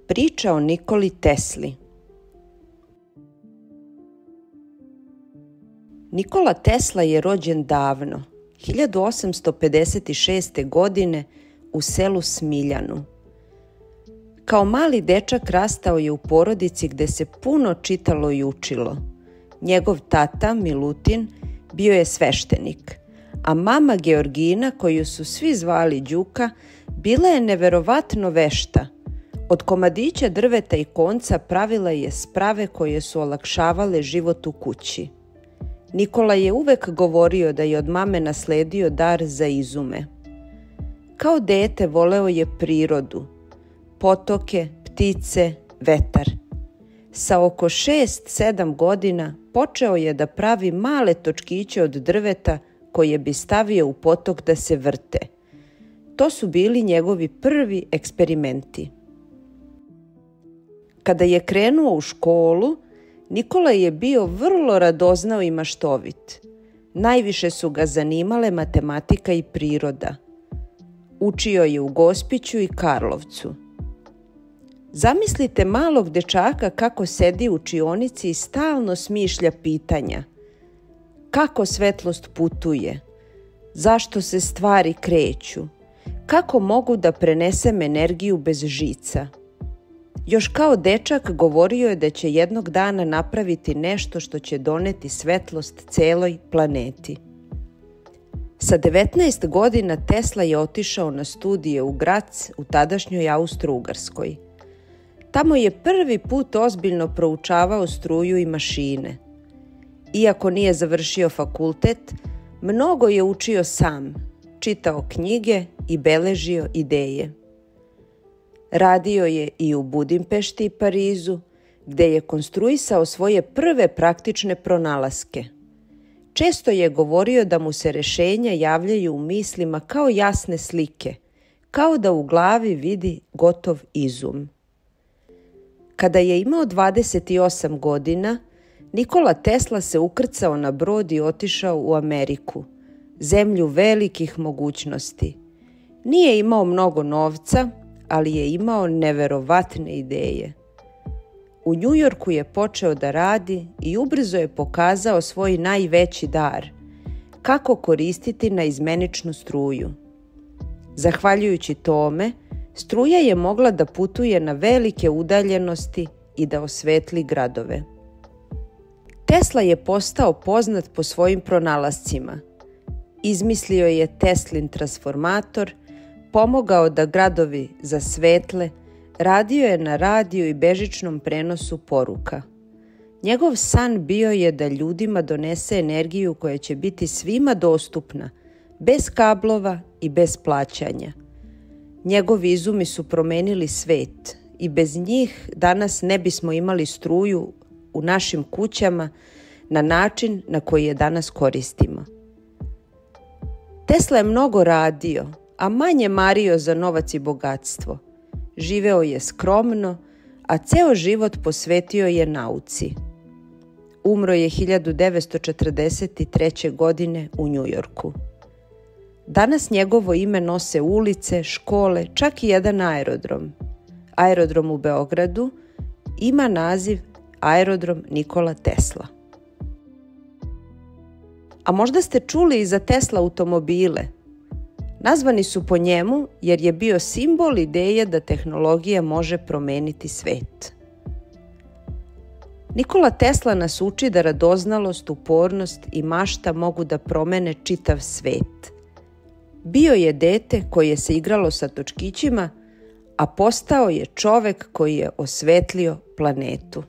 Priča o Nikoli Tesli. Nikola Tesla je rođen davno, 1856. godine u selu Smiljanu. Kao mali dečak rastao je u porodici gde se puno čitalo i učilo. Njegov tata, Milutin, bio je sveštenik, a mama Georgina, koju su svi zvali Đuka, bila je neverovatno vešta. Od komadića drveta i konca pravila je sprave koje su olakšavale život u kući. Nikola je uvek govorio da je od mame nasledio dar za izume. Kao dete voleo je prirodu, potoke, ptice, vetar. Sa oko 6-7 godina počeo je da pravi male točkiće od drveta koje bi stavio u potok da se vrte. To su bili njegovi prvi eksperimenti. Kada je krenuo u školu, Nikola je bio vrlo radoznao i maštovit. Najviše su ga zanimale matematika i priroda. Učio je u Gospiću i Karlovcu. Zamislite malog dečaka kako sedi u učionici i stalno smišlja pitanja. Kako svetlost putuje? Zašto se stvari kreću? Kako mogu da prenesem energiju bez žica? Još kao dečak govorio je da će jednog dana napraviti nešto što će doneti svetlost celoj planeti. Sa 19 godina Tesla je otišao na studije u Grac u tadašnjoj Austro-Ugarskoj. Tamo je prvi put ozbiljno proučavao struju i mašine. Iako nije završio fakultet, mnogo je učio sam, čitao knjige i beležio ideje. Radio je i u Budimpešti i Parizu, gde je konstruisao svoje prve praktične pronalaske. Često je govorio da mu se rešenja javljaju u mislima kao jasne slike, kao da u glavi vidi gotov izum. Kada je imao 28 godina, Nikola Tesla se ukrcao na brod i otišao u Ameriku, zemlju velikih mogućnosti. Nije imao mnogo novca, ali je imao neverovatne ideje. U Njujorku je počeo da radi i ubrzo je pokazao svoj najveći dar, kako koristiti naizmeničnu struju. Zahvaljujući tome, struja je mogla da putuje na velike udaljenosti i da osvetli gradove. Tesla je postao poznat po svojim pronalascima. Izmislio je Teslin transformator, pomogao da gradovi zasvetle, radio je na radiju i bežičnom prenosu poruka. Njegov san bio je da ljudima donese energiju koja će biti svima dostupna, bez kablova i bez plaćanja. Njegovi izumi su promenili svet i bez njih danas ne bismo imali struju u našim kućama na način na koji je danas koristimo. Tesla je mnogo radio, a manje mario za novac i bogatstvo. Živeo je skromno, a ceo život posvetio je nauci. Umro je 1943. godine u Njujorku. Danas njegovo ime nose ulice, škole, čak i jedan aerodrom. Aerodrom u Beogradu ima naziv Aerodrom Nikola Tesla. A možda ste čuli i za Tesla automobile. Nazvani su po njemu jer je bio simbol ideje da tehnologija može promeniti svet. Nikola Tesla nas uči da radoznalost, upornost i mašta mogu da promene čitav svet. Bio je dete koje se igralo sa točkićima, a postao je čovek koji je osvetlio planetu.